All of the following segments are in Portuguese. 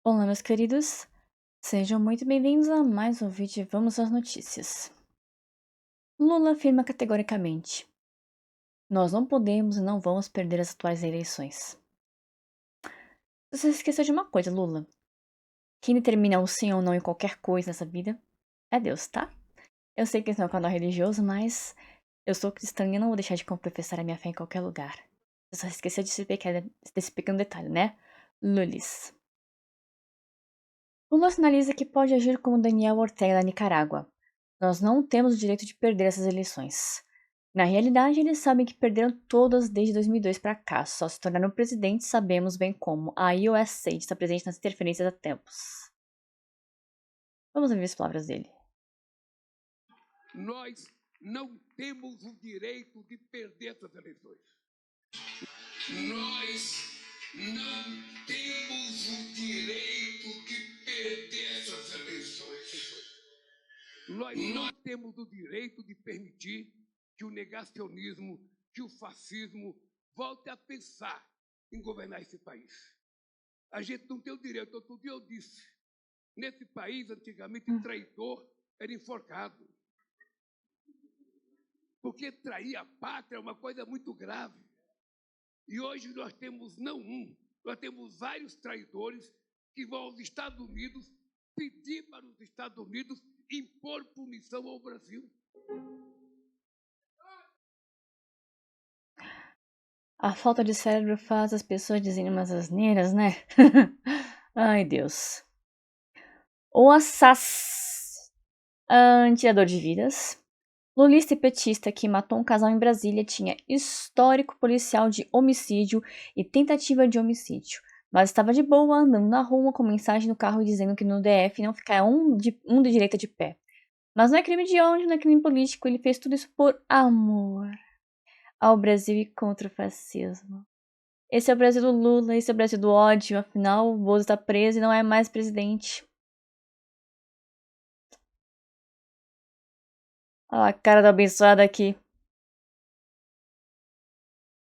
Olá, meus queridos. Sejam muito bem-vindos a mais um vídeo. Vamos às notícias. Lula afirma categoricamente: nós não podemos e não vamos perder as atuais eleições. Você esqueceu de uma coisa, Lula. Quem determina o sim ou não em qualquer coisa nessa vida é Deus, tá? Eu sei que esse não é um canal religioso, mas eu sou cristã e eu não vou deixar de professar a minha fé em qualquer lugar. Você só esqueceu desse pequeno detalhe, né? Lulis. Lula sinaliza que pode agir como Daniel Ortega da Nicarágua. Nós não temos o direito de perder essas eleições. Na realidade, eles sabem que perderam todas desde 2002 para cá, só se tornaram presidentes, sabemos bem como. A USA está presente nas interferências há tempos. Vamos ouvir as palavras dele. Nós não temos o direito de perder essas eleições. Nós não temos o direito de perder essas eleições. Nós não temos o direito de permitir que o negacionismo, que o fascismo volte a pensar em governar esse país. A gente não tem o direito. Outro dia eu disse, nesse país, antigamente, traidor era enforcado. Porque trair a pátria é uma coisa muito grave. E hoje nós temos não um, nós temos vários traidores que vão aos Estados Unidos pedir para os Estados Unidos impor punição ao Brasil. A falta de cérebro faz as pessoas dizerem umas asneiras, né? Ai, Deus. O tirador de vidas. Lulista e petista que matou um casal em Brasília tinha histórico policial de homicídio e tentativa de homicídio, mas estava de boa andando na rua com mensagem no carro dizendo que no DF não ficar um de direita de pé. Mas não é crime de ódio, não é crime político, ele fez tudo isso por amor ao Brasil e contra o fascismo. Esse é o Brasil do Lula, esse é o Brasil do ódio, afinal o Bozo está preso e não é mais presidente. Olha a cara da abençoada aqui.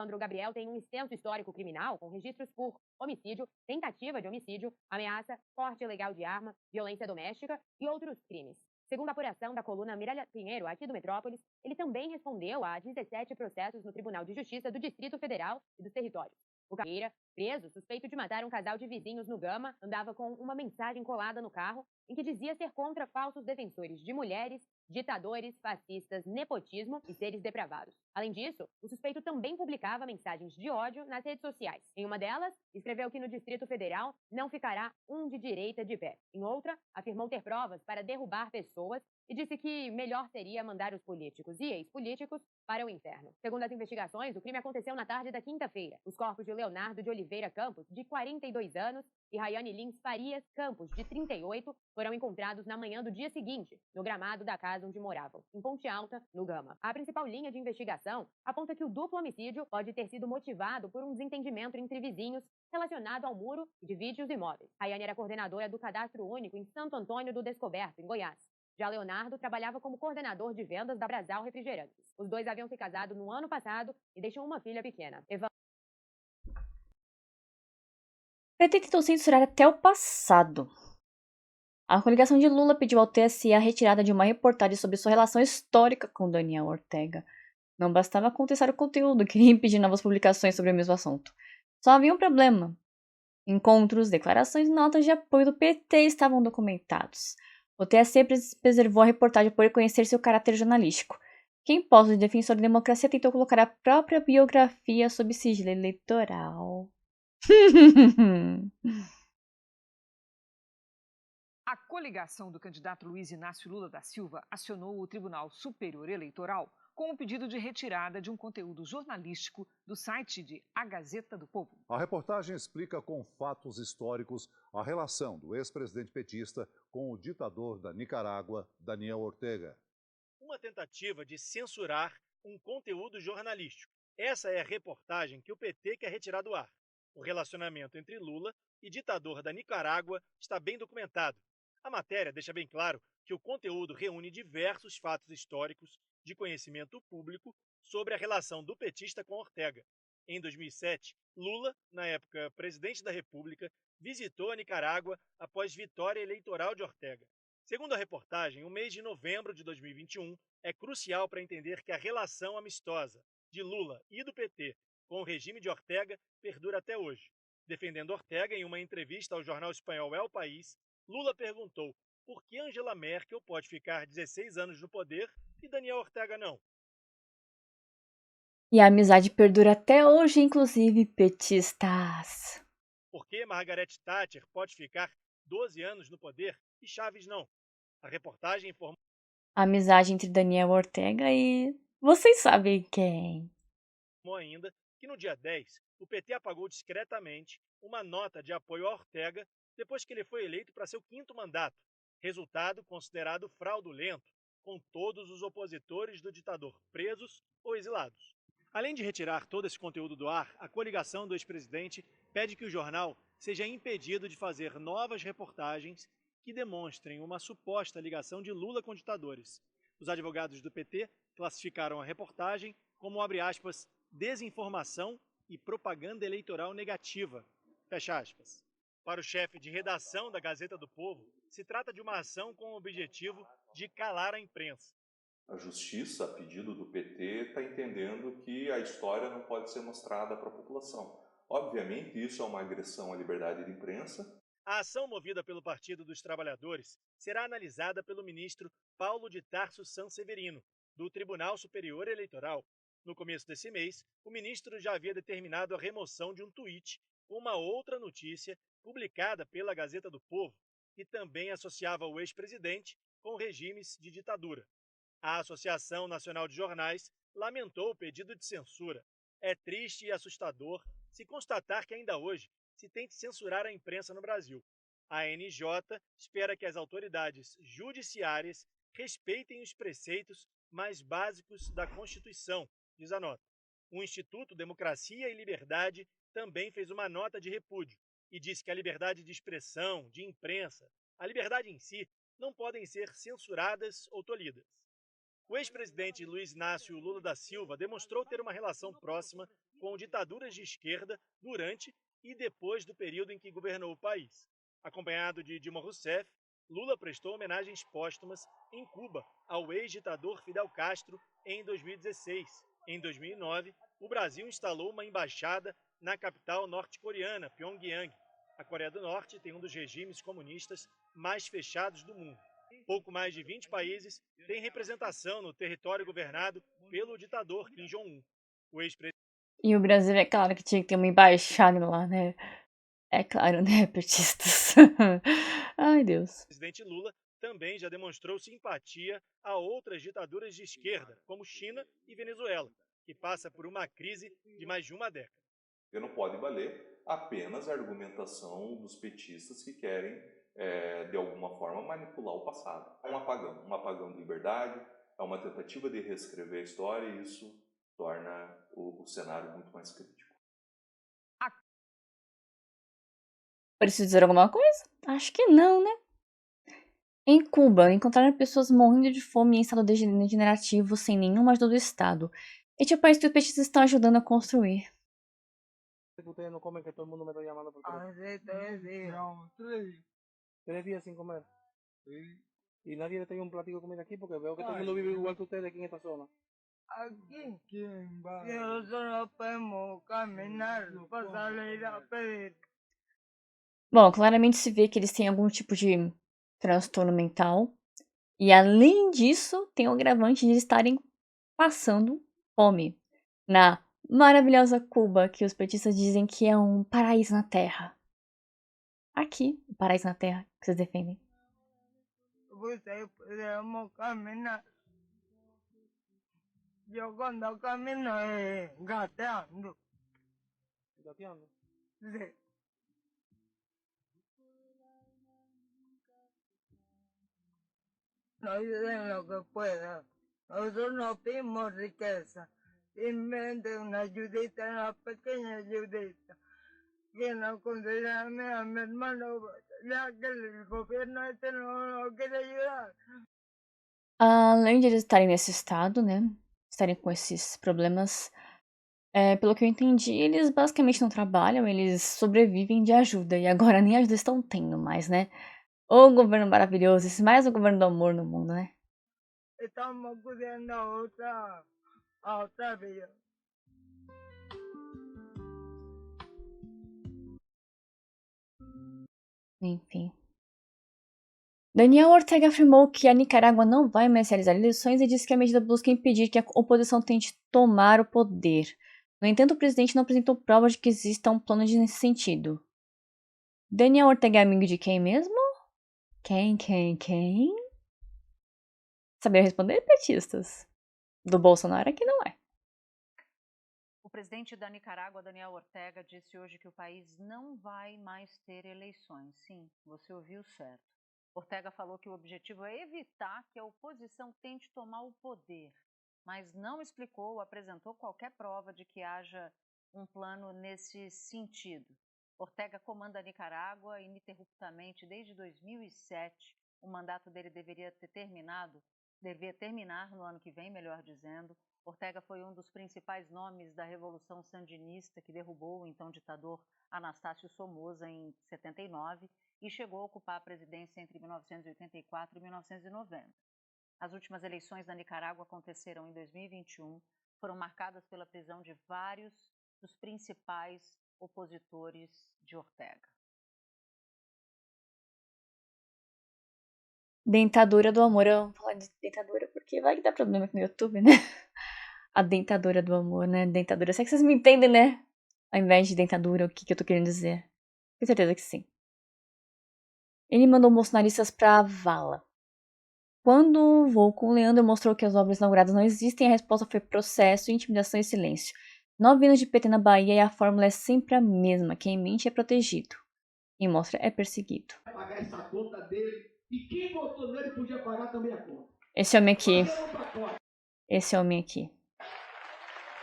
Sandro Gabriel tem um extenso histórico criminal com registros por homicídio, tentativa de homicídio, ameaça, porte ilegal de arma, violência doméstica e outros crimes. Segundo a apuração da coluna Miralha Pinheiro, aqui do Metrópolis, ele também respondeu a 17 processos no Tribunal de Justiça do Distrito Federal e dos Territórios. O Carreira, preso, suspeito de matar um casal de vizinhos no Gama, andava com uma mensagem colada no carro em que dizia ser contra falsos defensores de mulheres, ditadores, fascistas, nepotismo e seres depravados. Além disso, o suspeito também publicava mensagens de ódio nas redes sociais. Em uma delas, escreveu que no Distrito Federal não ficará um de direita de pé. Em outra, afirmou ter provas para derrubar pessoas e disse que melhor seria mandar os políticos e ex-políticos para o inferno. Segundo as investigações, o crime aconteceu na tarde da quinta-feira. Os corpos de Leonardo de Oliveira Campos, de 42 anos, e Rayane Lins Farias Campos, de 38, foram encontrados na manhã do dia seguinte, no gramado da casa onde moravam, em Ponte Alta, no Gama. A principal linha de investigação aponta que o duplo homicídio pode ter sido motivado por um desentendimento entre vizinhos relacionado ao muro que divide os imóveis. Rayane era coordenadora do Cadastro Único em Santo Antônio do Descoberto, em Goiás. Já Leonardo trabalhava como coordenador de vendas da Brasal Refrigerantes. Os dois haviam se casado no ano passado e deixam uma filha pequena. PT tentou censurar até o passado. A coligação de Lula pediu ao TSE a retirada de uma reportagem sobre sua relação histórica com Daniel Ortega. Não bastava contestar o conteúdo, queria impedir novas publicações sobre o mesmo assunto. Só havia um problema. Encontros, declarações e notas de apoio do PT estavam documentados. O TSE preservou a reportagem por reconhecer seu caráter jornalístico. Quem posa de defensor da democracia tentou colocar a própria biografia sob sigilo eleitoral. A coligação do candidato Luiz Inácio Lula da Silva acionou o Tribunal Superior Eleitoral com o pedido de retirada de um conteúdo jornalístico do site de A Gazeta do Povo. A reportagem explica com fatos históricos a relação do ex-presidente petista com o ditador da Nicarágua, Daniel Ortega. Uma tentativa de censurar um conteúdo jornalístico. Essa é a reportagem que o PT quer retirar do ar. O relacionamento entre Lula e ditador da Nicarágua está bem documentado. A matéria deixa bem claro que o conteúdo reúne diversos fatos históricos de conhecimento público sobre a relação do petista com Ortega. Em 2007, Lula, na época presidente da República, visitou a Nicarágua após vitória eleitoral de Ortega. Segundo a reportagem, o mês de novembro de 2021 é crucial para entender que a relação amistosa de Lula e do PT com o regime de Ortega perdura até hoje. Defendendo Ortega em uma entrevista ao jornal espanhol El País, Lula perguntou por que Angela Merkel pode ficar 16 anos no poder e Daniel Ortega não. E a amizade perdura até hoje, inclusive, petistas. Por que Margaret Thatcher pode ficar 12 anos no poder e Chaves não? A reportagem informou A amizade entre Daniel Ortega e... vocês sabem quem. ainda que no dia 10, o PT apagou discretamente uma nota de apoio a Ortega depois que ele foi eleito para seu 5º mandato, resultado considerado fraudulento, com todos os opositores do ditador presos ou exilados. Além de retirar todo esse conteúdo do ar, a coligação do ex-presidente pede que o jornal seja impedido de fazer novas reportagens que demonstrem uma suposta ligação de Lula com ditadores. Os advogados do PT classificaram a reportagem como, abre aspas, desinformação e propaganda eleitoral negativa, fecha aspas. Para o chefe de redação da Gazeta do Povo, se trata de uma ação com o objetivo de calar a imprensa. A justiça, a pedido do PT, está entendendo que a história não pode ser mostrada para a população. Obviamente, isso é uma agressão à liberdade de imprensa. A ação movida pelo Partido dos Trabalhadores será analisada pelo ministro Paulo de Tarso Sanseverino, do Tribunal Superior Eleitoral. No começo desse mês, o ministro já havia determinado a remoção de um tweet com uma outra notícia publicada pela Gazeta do Povo, que também associava o ex-presidente com regimes de ditadura. A Associação Nacional de Jornais lamentou o pedido de censura. É triste e assustador se constatar que ainda hoje se tente censurar a imprensa no Brasil. A ANJ espera que as autoridades judiciárias respeitem os preceitos mais básicos da Constituição, diz a nota. O Instituto Democracia e Liberdade também fez uma nota de repúdio e disse que a liberdade de expressão, de imprensa, a liberdade em si, não podem ser censuradas ou tolhidas. O ex-presidente Luiz Inácio Lula da Silva demonstrou ter uma relação próxima com ditaduras de esquerda durante e depois do período em que governou o país. Acompanhado de Dilma Rousseff, Lula prestou homenagens póstumas em Cuba ao ex-ditador Fidel Castro em 2016. Em 2009, o Brasil instalou uma embaixada na capital norte-coreana, Pyongyang. A Coreia do Norte tem um dos regimes comunistas mais fechados do mundo. Pouco mais de 20 países têm representação no território governado pelo ditador Kim Jong-un. O ex-presidente E o Brasil, é claro que tinha que ter uma embaixada lá, né? É claro, né, petistas? Ai, Deus. Lula também já demonstrou simpatia a outras ditaduras de esquerda, como China e Venezuela, que passa por uma crise de mais de uma década. E não pode valer apenas a argumentação dos petistas que querem, de alguma forma, manipular o passado. É um apagão de liberdade, é uma tentativa de reescrever a história e isso torna o cenário muito mais crítico. Preciso dizer alguma coisa? Acho que não, né? Em Cuba, encontraram pessoas morrendo de fome em estado degenerativo sem nenhuma ajuda do Estado. Este é o país que os petistas estão ajudando a construir. Ustedes no comen, que todo el mundo me está llamando por teléfono. Hace 3 días. 3 días sin comer. Sí. Y nadie le trae un platico de comida aquí porque veo que todo el mundo vive igual que ustedes aquí en esta zona. Aquí. ¿Quién va? Nosotros no podemos caminar para salir a pedir. Bom, claramente se vê que eles têm algum tipo de transtorno mental. E além disso, tem o agravante de estarem passando fome na maravilhosa Cuba, que os petistas dizem que é um paraíso na Terra. Aqui, o paraíso na Terra, que vocês defendem. Ustedes podemos caminar. Yo cuando camino gateando. Gateando. Sí. No ayuden lo que puedan. Nosotros no pedimos riqueza. Simplemente una ayudita, una pequeña ayudita. Que nos consideran a mi hermano, ya que el gobierno no quiere ayudar. Além de eles estarem nesse estado, né? Estarem com esses problemas, Pelo que eu entendi, eles basicamente não trabalham, eles sobrevivem de ajuda. E agora nem ajuda estão tendo mais, né? Ô governo maravilhoso, esse mais um governo do amor no mundo, né? Estamos cuidando a otra vida. Enfim. Daniel Ortega afirmou que a Nicarágua não vai mais realizar eleições e disse que a medida busca impedir que a oposição tente tomar o poder. No entanto, o presidente não apresentou provas de que exista um plano nesse sentido. Daniel Ortega é amigo de quem mesmo? Quem? Saber responder, petistas. Do Bolsonaro aqui não é. O presidente da Nicarágua, Daniel Ortega, disse hoje que o país não vai mais ter eleições. Sim, você ouviu certo. Ortega falou que o objetivo é evitar que a oposição tente tomar o poder, mas não explicou ou apresentou qualquer prova de que haja um plano nesse sentido. Ortega comanda a Nicarágua ininterruptamente desde 2007. O mandato dele deveria terminar no ano que vem, melhor dizendo. Ortega foi um dos principais nomes da Revolução Sandinista, que derrubou o então ditador Anastácio Somoza em 79 e chegou a ocupar a presidência entre 1984 e 1990. As últimas eleições na Nicarágua aconteceram em 2021, foram marcadas pela prisão de vários dos principais opositores de Ortega. Dentadura do amor. Eu vou falar de dentadura porque vai que dá problema aqui no YouTube, né? A dentadura do amor, né? Dentadura. Será que vocês me entendem, né? Ao invés de dentadura, o que eu tô querendo dizer? Com certeza que sim. Ele mandou bolsonaristas pra vala. Quando o voo com o Leandro mostrou que as obras inauguradas não existem, a resposta foi processo, intimidação e silêncio. 9 anos de PT na Bahia e a fórmula é sempre a mesma. Quem mente é protegido. Quem mostra é perseguido. Pagar essa conta dele. E quem votou nele podia pagar também a conta. Esse homem aqui.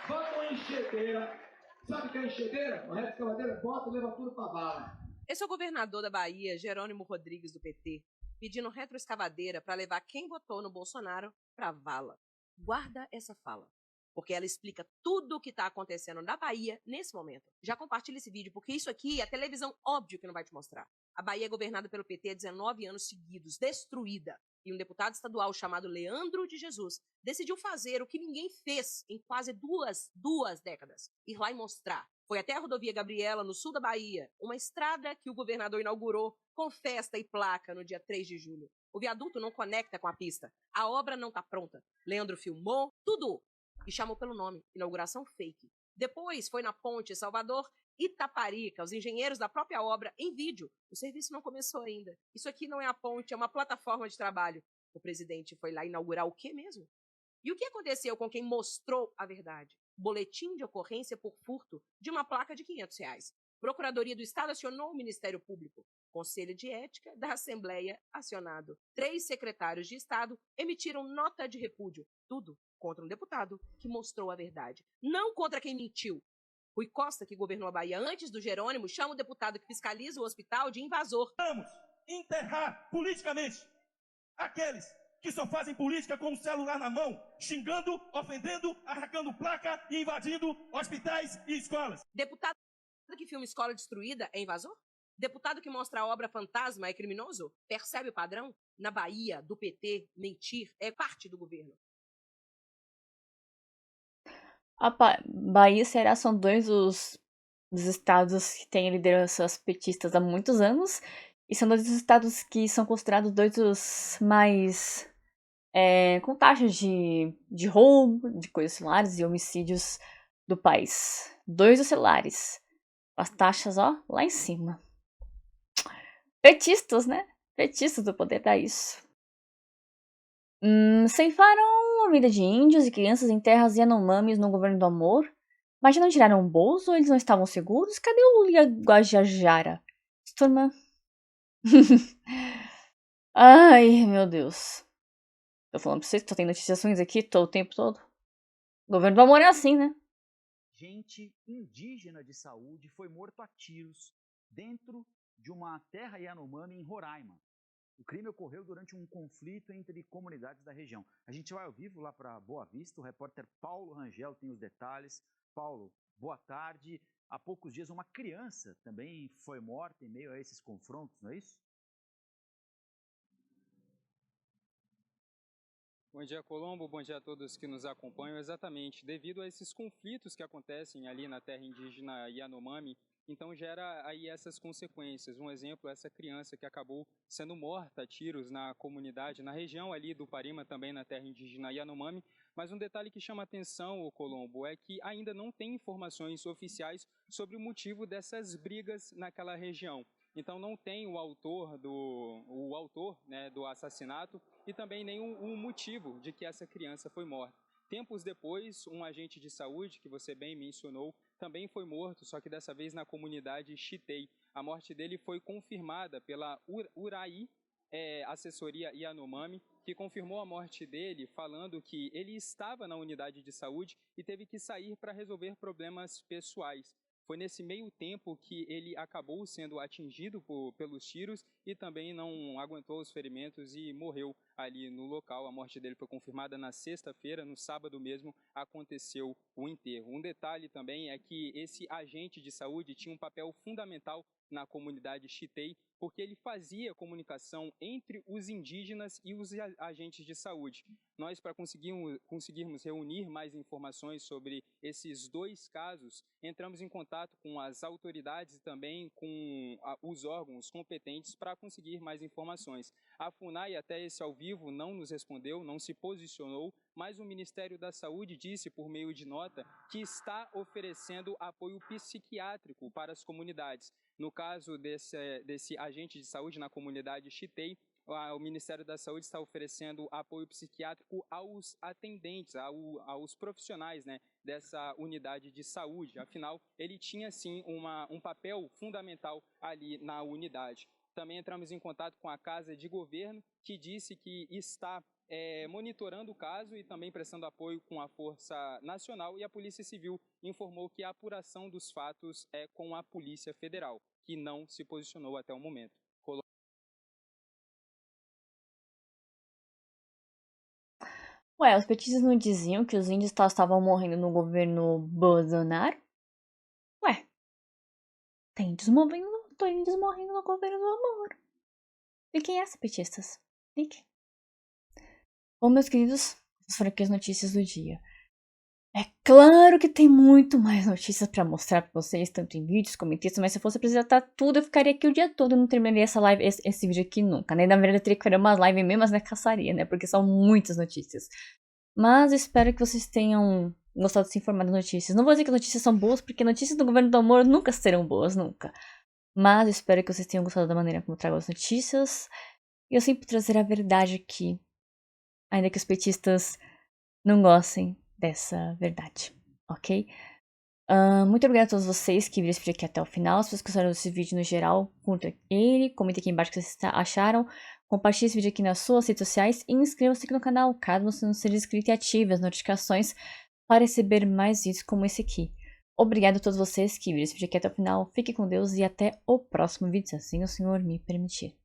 Bota uma enxadeira. Sabe o que é enxadeira? Uma reta escavadeira, bota e leva tudo pra bala. Esse é o governador da Bahia, Jerônimo Rodrigues, do PT, pedindo retroescavadeira para levar quem votou no Bolsonaro pra vala. Guarda essa fala, porque ela explica tudo o que está acontecendo na Bahia nesse momento. Já compartilha esse vídeo, porque isso aqui a televisão óbvio que não vai te mostrar. A Bahia é governada pelo PT há 19 anos seguidos, destruída. E um deputado estadual chamado Leandro de Jesus decidiu fazer o que ninguém fez em quase duas décadas. Ir lá e mostrar. Foi até a rodovia Gabriela, no sul da Bahia, uma estrada que o governador inaugurou com festa e placa no dia 3 de julho. O viaduto não conecta com a pista. A obra não está pronta. Leandro filmou tudo e chamou pelo nome, inauguração fake. Depois foi na ponte Salvador Itaparica, os engenheiros da própria obra em vídeo. O serviço não começou ainda. Isso aqui não é a ponte, é uma plataforma de trabalho. O presidente foi lá inaugurar o quê mesmo? E o que aconteceu com quem mostrou a verdade? Boletim de ocorrência por furto de uma placa de R$500. Procuradoria do Estado acionou o Ministério Público. Conselho de Ética da Assembleia acionado. 3 secretários de Estado emitiram nota de repúdio. Tudo contra um deputado que mostrou a verdade. Não contra quem mentiu. Rui Costa, que governou a Bahia antes do Jerônimo, chama o deputado que fiscaliza o hospital de invasor. Vamos enterrar politicamente aqueles que só fazem política com o celular na mão, xingando, ofendendo, arrancando placa e invadindo hospitais e escolas. Deputado que filma escola destruída é invasor? Deputado que mostra a obra fantasma é criminoso? Percebe o padrão? Na Bahia, do PT, mentir é parte do governo. A Bahia e Ceará são dois dos estados que têm lideranças petistas há muitos anos. E são dois dos estados que são considerados dois dos mais... com taxas de roubo, de coisas celulares e homicídios do país. 2 dos celulares. As taxas, ó, lá em cima. Petistas, né? Petistas do poder pra isso. Ceifaram a vida de índios e crianças em terras Yanomamis no governo do amor. Mas já não tiraram o bolso ou eles não estavam seguros? Cadê o Lula e a Guajajara? Turma. Ai, meu Deus. Tô falando pra vocês que tô tendo noticiações aqui o tempo todo. O governo do amor é assim, né? Gente indígena de saúde foi morto a tiros dentro de uma terra Yanomami em Roraima. O crime ocorreu durante um conflito entre comunidades da região. A gente vai ao vivo lá para Boa Vista, o repórter Paulo Rangel tem os detalhes. Paulo, boa tarde. Há poucos dias uma criança também foi morta em meio a esses confrontos, não é isso? Bom dia, Colombo. Bom dia a todos que nos acompanham. Exatamente, devido a esses conflitos que acontecem ali na terra indígena Yanomami, então gera aí essas consequências. Um exemplo, essa criança que acabou sendo morta a tiros na comunidade, na região ali do Parima, também na terra indígena Yanomami. Mas um detalhe que chama atenção, Colombo, é que ainda não tem informações oficiais sobre o motivo dessas brigas naquela região. Então não tem o autor do assassinato e também nem o motivo de que essa criança foi morta. Tempos depois, um agente de saúde, que você bem mencionou, também foi morto, só que dessa vez na comunidade Chitei. A morte dele foi confirmada pela Uraí, assessoria Yanomami, que confirmou a morte dele, falando que ele estava na unidade de saúde e teve que sair para resolver problemas pessoais. Foi nesse meio tempo que ele acabou sendo atingido pelos tiros e também não aguentou os ferimentos e morreu ali no local. A morte dele foi confirmada na sexta-feira, no sábado mesmo aconteceu o enterro. Um detalhe também é que esse agente de saúde tinha um papel fundamental na comunidade Chitei, porque ele fazia comunicação entre os indígenas e os agentes de saúde. Nós, para conseguirmos reunir mais informações sobre esses dois casos, entramos em contato com as autoridades e também com os órgãos competentes para conseguir mais informações. A FUNAI, até esse ao vivo, não nos respondeu, não se posicionou, mas o Ministério da Saúde disse, por meio de nota, que está oferecendo apoio psiquiátrico para as comunidades. No caso desse agente de saúde na comunidade Chitei, o Ministério da Saúde está oferecendo apoio psiquiátrico aos atendentes, aos profissionais, né, dessa unidade de saúde. Afinal, ele tinha sim um papel fundamental ali na unidade. Também entramos em contato com a Casa de Governo, que disse que está monitorando o caso e também prestando apoio com a Força Nacional, e a Polícia Civil informou que a apuração dos fatos é com a Polícia Federal, que não se posicionou até o momento. Ué, os petistas não diziam que os índios estavam morrendo no governo Bolsonaro? Ué, tem índios morrendo no governo do Amor. E quem é esses petistas? Nick. Bom, meus queridos, essas foram aqui as notícias do dia. É claro que tem muito mais notícias pra mostrar pra vocês, tanto em vídeos como em texto, mas se eu fosse apresentar tudo, eu ficaria aqui o dia todo e não terminaria essa live, esse vídeo aqui nunca, né? Na verdade, eu teria que fazer umas lives mesmo, mas não é caçaria, né? Porque são muitas notícias. Mas espero que vocês tenham gostado de se informar das notícias. Não vou dizer que as notícias são boas, porque notícias do governo do amor nunca serão boas, nunca. Mas espero que vocês tenham gostado da maneira como eu trago as notícias. E eu sempre trazer a verdade aqui, ainda que os petistas não gostem dessa verdade, ok? Muito obrigada a todos vocês que viram esse vídeo aqui até o final. Se vocês gostaram desse vídeo no geral, curta ele, comentem aqui embaixo o que vocês acharam, compartilhe esse vídeo aqui nas suas redes sociais e inscreva-se aqui no canal, caso você não seja inscrito, e ative as notificações para receber mais vídeos como esse aqui. Obrigado a todos vocês que viram esse vídeo aqui até o final, fiquem com Deus e até o próximo vídeo, se assim o Senhor me permitir.